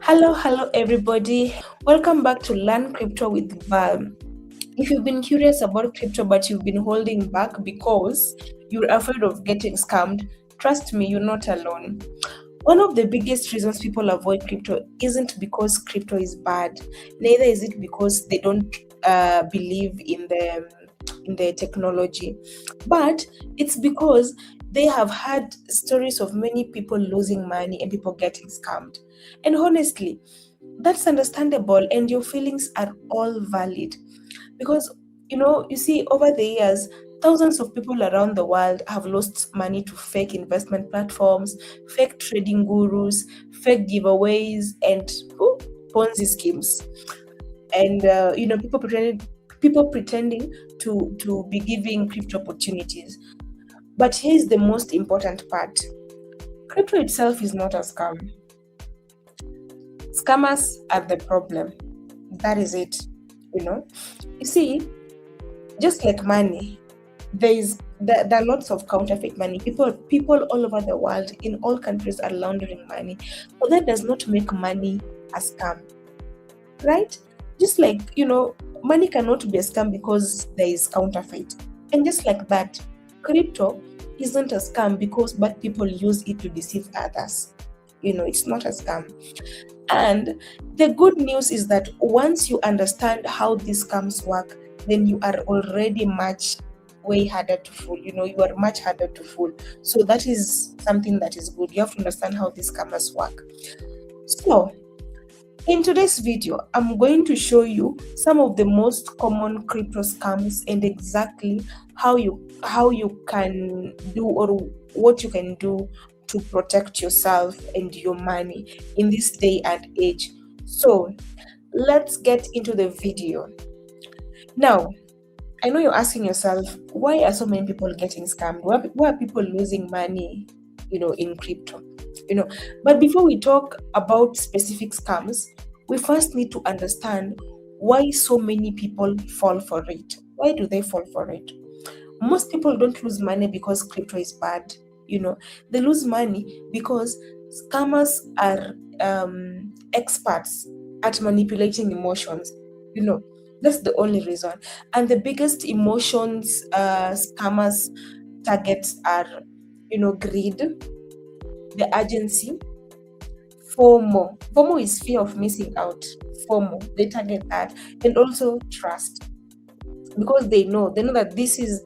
Hello, everybody. Welcome back to Learn Crypto with Val. If you've been curious about crypto but you've been holding back because you're afraid of getting scammed, trust me, you're not alone. One of the biggest reasons people avoid crypto isn't because crypto is bad, neither is it because they don't believe in the technology, but it's because they have had stories of many people losing money and people getting scammed. And honestly, that's understandable, and your feelings are all valid because you see, over the years, thousands of people around the world have lost money to fake investment platforms, fake trading gurus, fake giveaways, and Ponzi schemes. And people pretending to be giving crypto opportunities. But here's the most important part: crypto itself is not a scam. Scammers are the problem. That is it. You see, just like money, there are lots of counterfeit money. People all over the world, in all countries, are laundering money, but that does not make money a scam, right? Just like money cannot be a scam because there is counterfeit. And just like that, crypto isn't a scam because bad people use it to deceive others. It's not a scam. And the good news is that once you understand how these scams work, then you are already much way harder to fool. You are much harder to fool. So that is something that is good. You have to understand how these scammers work. So in today's video, I'm going to show you some of the most common crypto scams and exactly how you can do, or what you can do to protect yourself and your money in this day and age. So let's get into the video. Now, I know you're asking yourself, why are so many people getting scammed? Why are people losing money, in crypto? But before we talk about specific scams, we first need to understand why so many people fall for it. Why do they fall for it? Most people don't lose money because crypto is bad. They lose money because scammers are experts at manipulating emotions. That's the only reason. And the biggest emotions scammers targets are, greed, the urgency, FOMO. FOMO is fear of missing out. FOMO, they target that, and also trust, because they know that this is,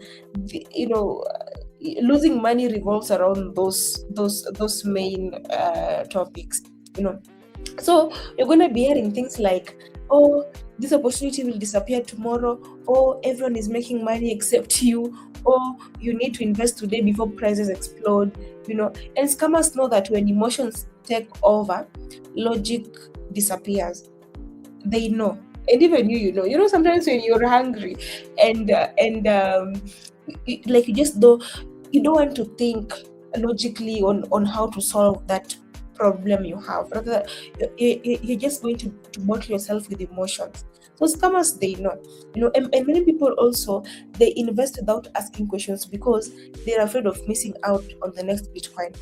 losing money revolves around those main topics. So you're going to be hearing things like, oh, this opportunity will disappear tomorrow, or everyone is making money except you, or you need to invest today before prices explode. And scammers know that when emotions take over, logic disappears. They know. And even sometimes when you're hungry and like you don't want to think logically on how to solve that problem you have. Rather, you're just going to bottle yourself with emotions. So scammers, they know. And many people also, they invest without asking questions because they're afraid of missing out on the next Bitcoin.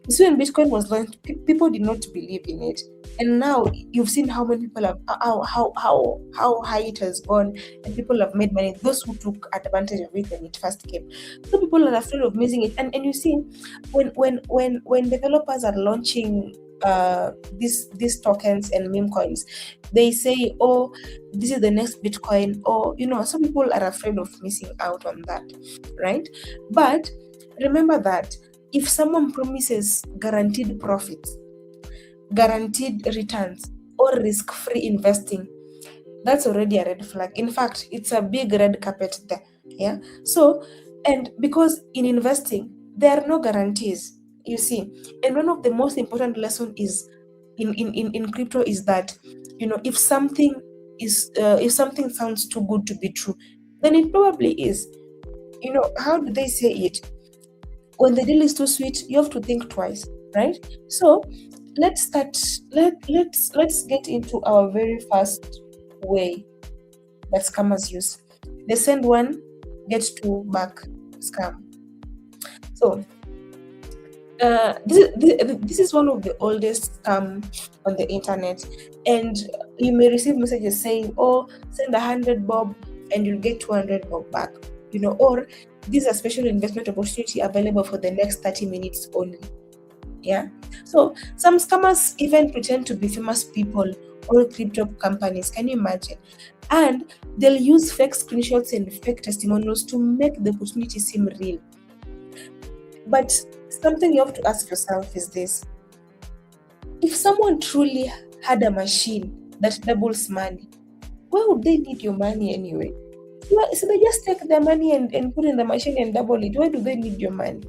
You see, when Bitcoin was launched, people did not believe in it, and now you've seen how many people have how high it has gone, and people have made money. Those who took advantage of it when it first came. So people are afraid of missing it, and you see, when developers are launching these tokens and meme coins, they say, oh, this is the next Bitcoin, or some people are afraid of missing out on that, right? But remember that if someone promises guaranteed profits, guaranteed returns, or risk-free investing, that's already a red flag. In fact, it's a big red carpet there. Yeah. So, and because in investing there are no guarantees, you see. And one of the most important lesson is in crypto is that if something sounds too good to be true, then it probably is. How do they say it? When the deal is too sweet, you have to think twice, right? So let's start. Let's get into our very first way that scammers use. They send one, get two back scam. So this is one of the oldest scam on the internet, and you may receive messages saying, "Oh, send 100 bob and you'll get 200 bob back," or "This is a special investment opportunity available for the next 30 minutes only." Yeah. So some scammers even pretend to be famous people or crypto companies. Can you imagine? And they'll use fake screenshots and fake testimonials to make the opportunity seem real. But something you have to ask yourself is this: if someone truly had a machine that doubles money, why would they need your money anyway? So they just take their money and put in the machine and double it. Why do they need your money?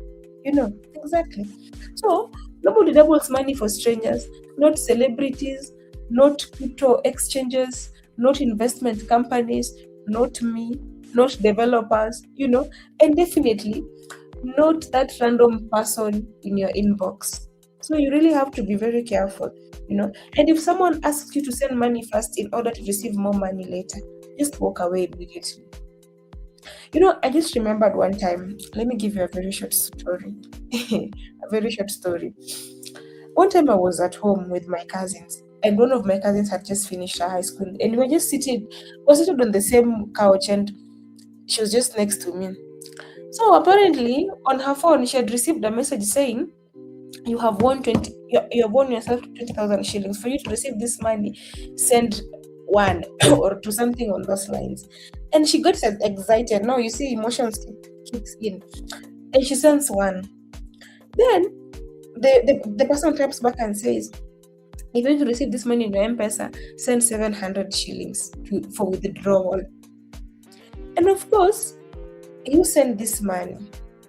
Exactly. So nobody doubles money for strangers, not celebrities, not crypto exchanges, not investment companies, not me, not developers, and definitely not that random person in your inbox. So you really have to be very careful. And if someone asks you to send money first in order to receive more money later, just walk away immediately. I just remembered one time. Let me give you a very short story. A very short story. One time I was at home with my cousins, and one of my cousins had just finished her high school, and we were just seated on the same couch, and she was just next to me. So apparently, on her phone, she had received a message saying, "You have won you have won yourself 20,000 shillings. For you to receive this money, send one," or to something on those lines. And she got excited. Now you see, emotions kicks in, and she sends one. Then the person types back and says, "If you want to receive this money in your M-Pesa, send 700 shillings for withdrawal." And of course, you send this money.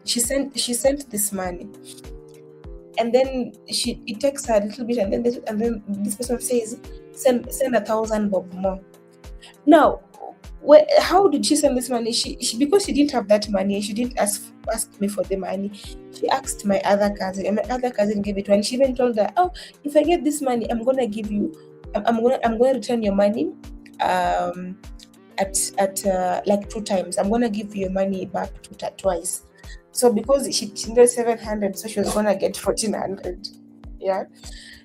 She sent this money, and then it takes her a little bit, and then this person says, send 1,000 bob more. Now, how did she send this money? She because she didn't have that money, she didn't ask me for the money. She asked my other cousin, and my other cousin gave it to her. And she even told her, "Oh, if I get this money, I'm gonna give you, I'm gonna return your money, at like 2 times. I'm gonna give you your money back twice." So because she needed 700, so she was gonna get 1,400. Yeah.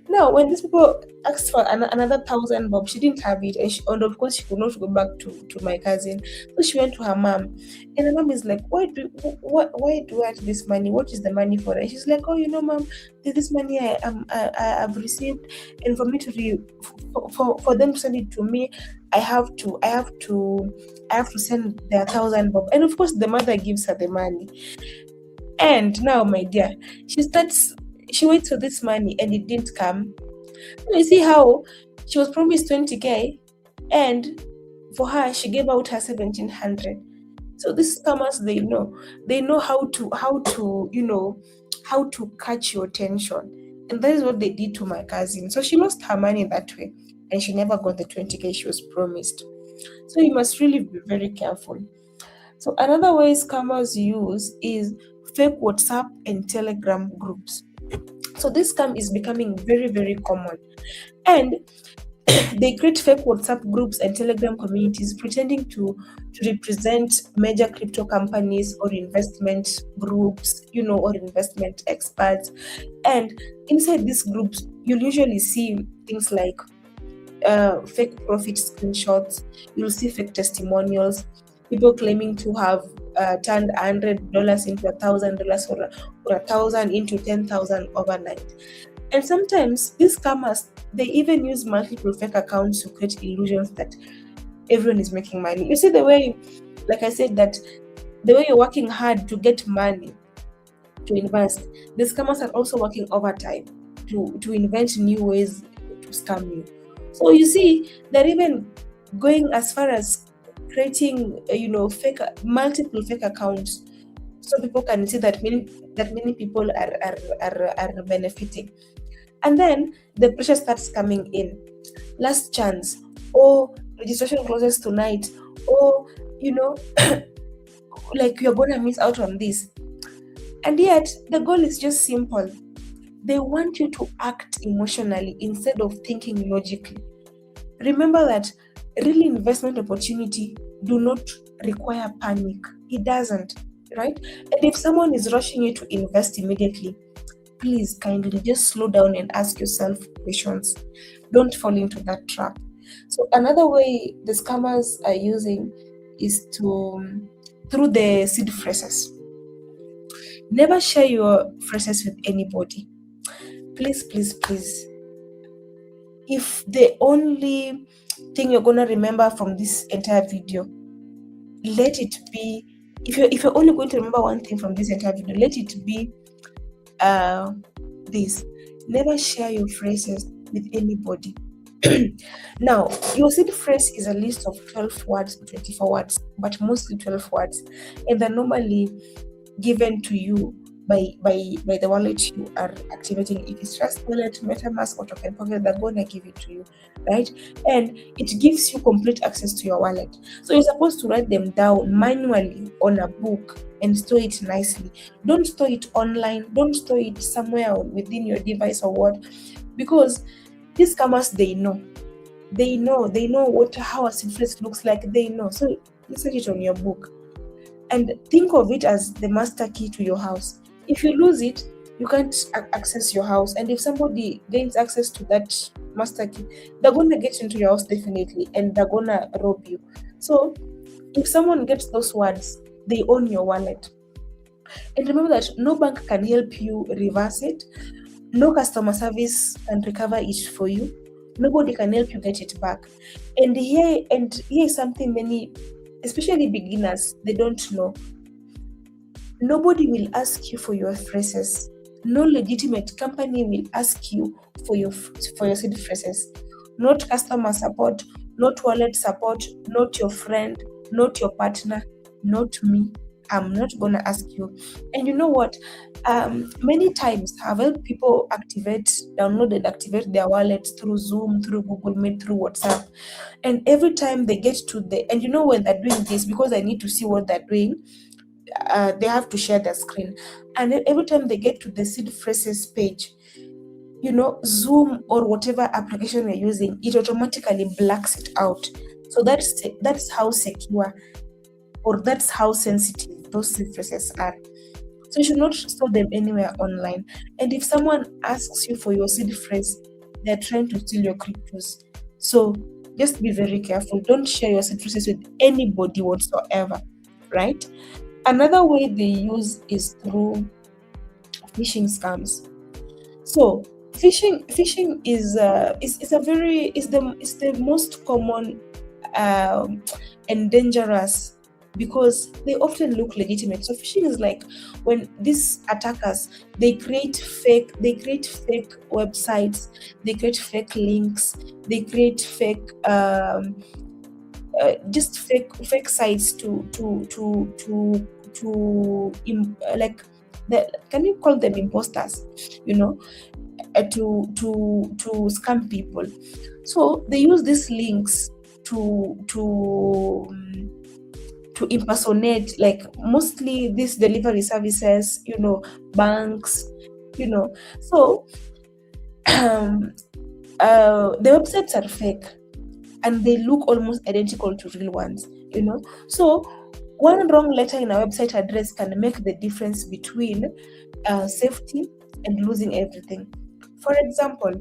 Now, when these people asked for another 1,000 bob, she didn't have it, and of course she could not go back to my cousin. So she went to her mom, and her mom is like, why do I have this money? What is the money for?" And she's like, "Oh, mom, this money I've received, and for me to for them to send it to me, I have to send their 1,000 bob." And of course, the mother gives her the money. And now, my dear, she waits for this money and it didn't come. You see how she was promised 20k, and for her, she gave out her 1,700. So these scammers, they know how to catch your attention. And that is what they did to my cousin. So she lost her money that way, and she never got the 20k she was promised. So you must really be very careful. So another way scammers use is fake WhatsApp and Telegram groups. So this scam is becoming very, very common. And they create fake WhatsApp groups and Telegram communities pretending to represent major crypto companies or investment groups, or investment experts. And inside these groups, you'll usually see things like fake profit screenshots. You'll see fake testimonials, people claiming to have turned $100 into $1,000, or 1,000 into 10,000 overnight. And sometimes these scammers, they even use multiple fake accounts to create illusions that everyone is making money. You see, the way, like I said, that the way you're working hard to get money to invest, the scammers are also working overtime to invent new ways to scam you. So you see, they're even going as far as creating, multiple fake accounts, so people can see that many people are benefiting. And then the pressure starts coming in. Last chance, or registration closes tonight, or like you're gonna miss out on this. And yet the goal is just simple. They want you to act emotionally instead of thinking logically. Remember that real investment opportunity do not require panic. It doesn't, right? And if someone is rushing you to invest immediately, please kindly just slow down and ask yourself questions. Don't fall into that trap. So another way the scammers are using is through the seed phrases. Never share your phrases with anybody. Please, please, please. If the only thing you're gonna remember from this entire video, let it be. If you're only going to remember one thing from this entire video, let it be this: never share your phrases with anybody. Now, your seed phrase is a list of 12 words to 24 words, but mostly 12 words, and they're normally given to you by the wallet you are activating. If it's Trust Wallet, MetaMask, or Token Pocket, they're gonna give it to you, right? And it gives you complete access to your wallet. So you're supposed to write them down manually on a book and store it nicely. Don't store it online. Don't store it somewhere within your device or what, because these scammers, they know what how a seed phrase looks like. They know. So you set it on your book and think of it as the master key to your house. If you lose it, you can't access your house. And if somebody gains access to that master key, they're going to get into your house definitely, and they're going to rob you. So if someone gets those words, they own your wallet. And remember that no bank can help you reverse it. No customer service can recover it for you. Nobody can help you get it back. And here is something many, especially beginners, they don't know. Nobody will ask you for your phrases. No legitimate company will ask you for your seed phrases. Not customer support, not wallet support, not your friend, not your partner, not me. I'm not gonna ask you. And you know what? Many times I've helped people download and activate their wallets through Zoom, through Google Meet, through WhatsApp. And every time they get to and you know when they're doing this, because I need to see what they're doing, they have to share their screen. And every time they get to the seed phrases page, Zoom or whatever application you're using, it automatically blacks it out. So that's how secure or that's how sensitive those seed phrases are. So you should not store them anywhere online. And if someone asks you for your seed phrase, they're trying to steal your cryptos. So just be very careful. Don't share your seed phrases with anybody whatsoever, right? Another way they use is through phishing scams. So phishing is the most common and dangerous, because they often look legitimate. So phishing is like when these attackers, they create fake websites, they create fake links, they create fake just fake sites like can you call them imposters, to scam people. So they use these links to impersonate, like mostly these delivery services, banks, so the websites are fake and they look almost identical to real ones, so one wrong letter in a website address can make the difference between safety and losing everything. For example,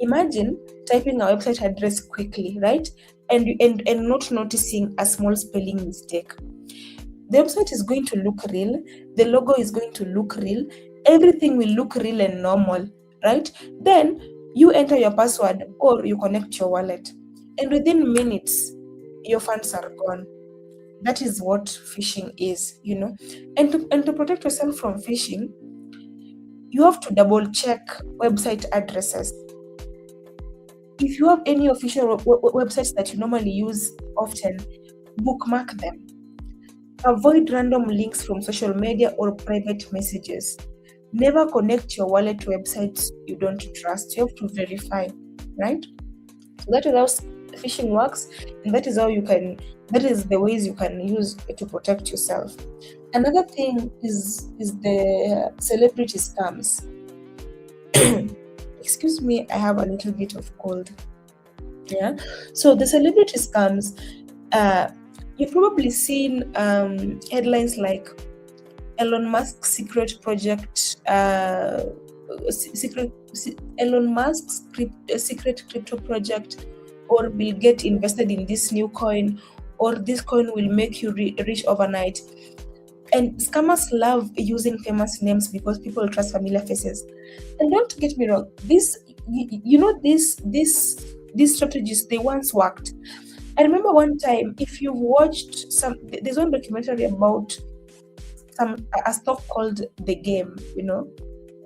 imagine typing a website address quickly, right? And not noticing a small spelling mistake. The website is going to look real, the logo is going to look real, everything will look real and normal, right? Then you enter your password or you connect your wallet, and within minutes, your funds are gone. That is what phishing is, And to protect yourself from phishing, you have to double check website addresses. If you have any official websites that you normally use often, bookmark them. Avoid random links from social media or private messages. Never connect your wallet to websites you don't trust. You have to verify, right? So that is how phishing works, and that is the ways you can use to protect yourself. Another thing is the celebrity scams. Excuse me, I have a little bit of cold. Yeah. So the celebrity scams, you've probably seen headlines like Elon Musk's secret project Elon Musk's secret crypto project, or will get invested in this new coin, or this coin will make you rich overnight. And scammers love using famous names because people trust familiar faces. And don't get me wrong, these strategies, they once worked. I remember one time, if you've watched there's one documentary about a stock called The Game,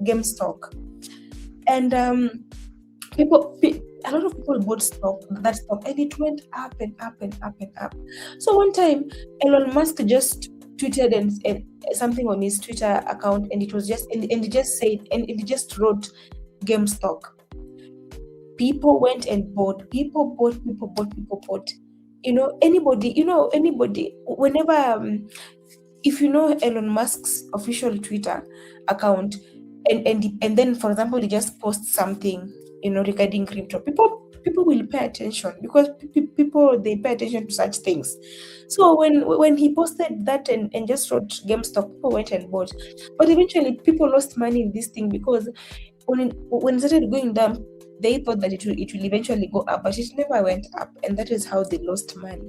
game stock. And a lot of people bought that stock, and it went up and up and up and up. So one time, Elon Musk just tweeted and something on his Twitter account, and it was just and he just said, and he just wrote GameStop. People went and bought. People bought. Anybody. Whenever, if you know Elon Musk's official Twitter account, and then, for example, he just posts something, regarding crypto, people will pay attention, because people, they pay attention to such things. So when he posted that and just wrote GameStop, people went and bought. But eventually, people lost money in this thing, because when it started going down, they thought that it will eventually go up, but it never went up, and that is how they lost money.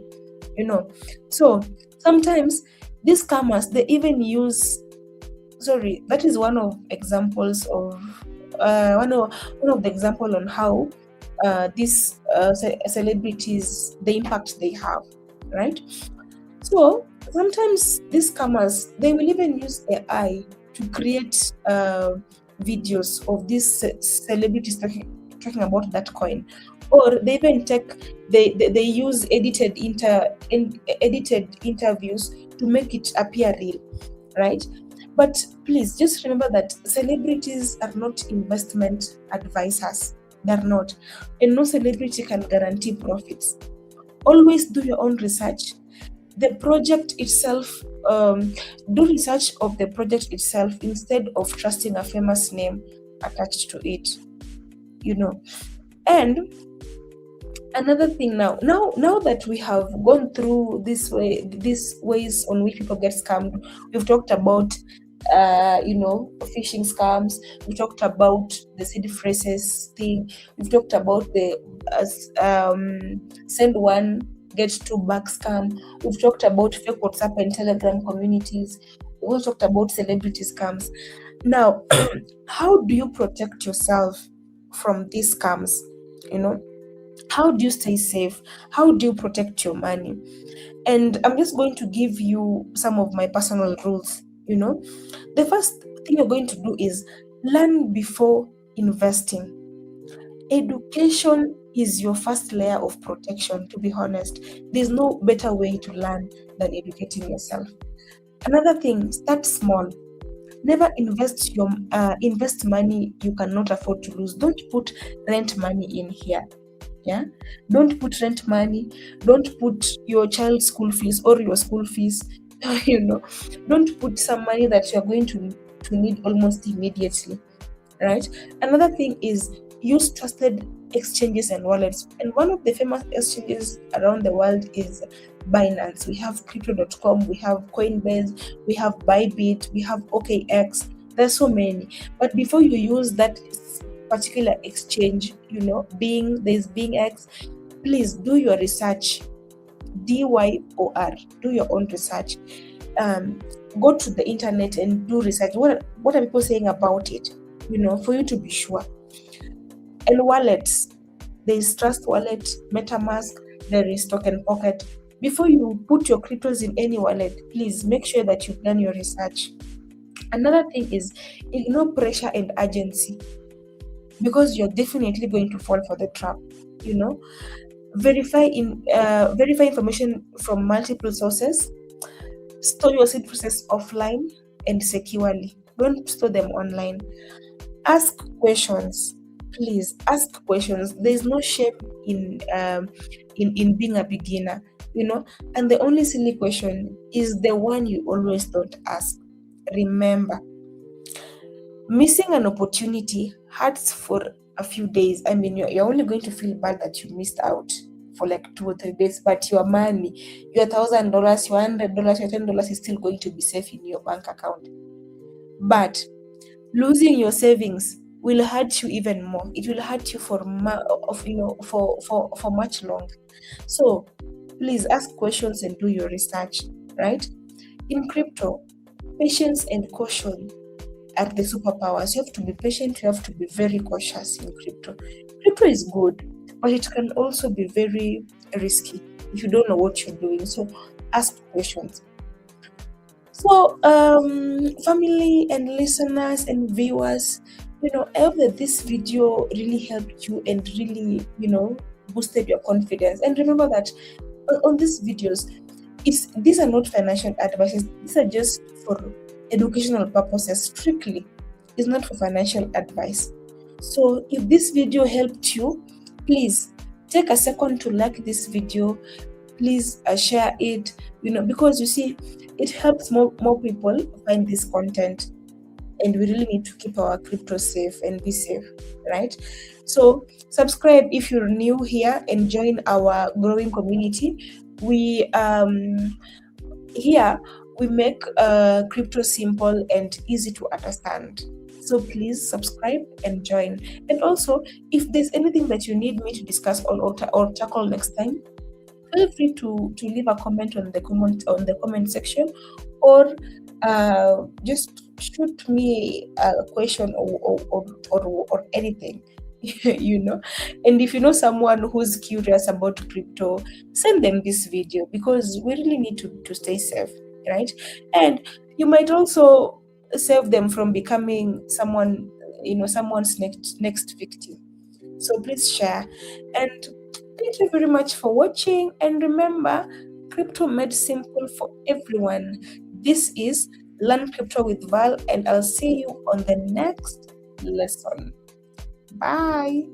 So sometimes these scammers, they even use. Sorry, that is one of examples of one of the example on how these celebrities, the impact they have, right? So sometimes these scammers, they will even use AI to create videos of these celebrities talking about that coin, or they even they use edited interviews to make it appear real, right? But please just remember that celebrities are not investment advisors. They're not. And no celebrity can guarantee profits. Always do your own research. The project itself, do research of the project itself instead of trusting a famous name attached to it. And another thing, now that we have gone through these ways on which people get scammed, we've talked about phishing scams, we talked about the seed phrases thing, we've talked about the send one get two back scam, we've talked about fake WhatsApp and Telegram communities, we also talked about celebrity scams. Now, how do you protect yourself from these scams? How do you stay safe? How do you protect your money? And I'm just going to give you some of my personal rules. The first thing you're going to do is learn before investing. Education is your first layer of protection, to be honest. There's no better way to learn than educating yourself. Another thing, start small. Never invest money you cannot afford to lose. Don't put rent money in here. Yeah, don't put rent money. Don't put your child's school fees or your school fees. Don't put some money that you're going to need almost immediately, right? Another thing is use trusted exchanges and wallets. And one of the famous exchanges around the world is Binance. We have crypto.com, we have Coinbase, we have Bybit, we have OKX. There's so many. But before you use that particular exchange, there's BingX, please do your research. DYOR, do your own research. Go to the internet and do research. What are people saying about it? For you to be sure. And wallets, there is Trust Wallet, MetaMask, there is Token Pocket. Before you put your cryptos in any wallet, please make sure that you've done your research. Another thing is ignore pressure and urgency, because you're definitely going to fall for the trap. Verify information from multiple sources. Store your seed process offline and securely. Don't store them online. Ask questions. Please ask questions. There's no shame in being a beginner, and the only silly question is the one you always don't ask. Remember, missing an opportunity hurts for a few days. I mean, you're only going to feel bad that you missed out for like 2 or 3 days, but your money, your $1,000, your $100, your $10 is still going to be safe in your bank account. But losing your savings will hurt you even more. It will hurt you for for much longer. So please ask questions and do your research, right? In crypto, patience and caution are the superpowers. You have to be patient, you have to be very cautious in crypto. Crypto is good, but it can also be very risky if you don't know what you're doing. So ask questions. So, family and listeners and viewers, I hope that this video really helped you and really, boosted your confidence. And remember that on these videos, these are not financial advices. These are just for educational purposes. Strictly, it's not for financial advice. So, if this video helped you, please take a second to like this video. Please share it, because you see, it helps more people find this content, and we really need to keep our crypto safe and be safe, right? So subscribe if you're new here and join our growing community. We here we make crypto simple and easy to understand. So please subscribe and join. And also, if there's anything that you need me to discuss or tackle next time, feel free to leave a comment on the comment section, or just shoot me a question or anything. And if you know someone who's curious about crypto, send them this video, because we really need to stay safe, right? And you might also save them from becoming someone's next victim. So please share. And thank you very much for watching. And remember, crypto made simple for everyone. This is Learn Crypto with Val, and I'll see you on the next lesson. Bye.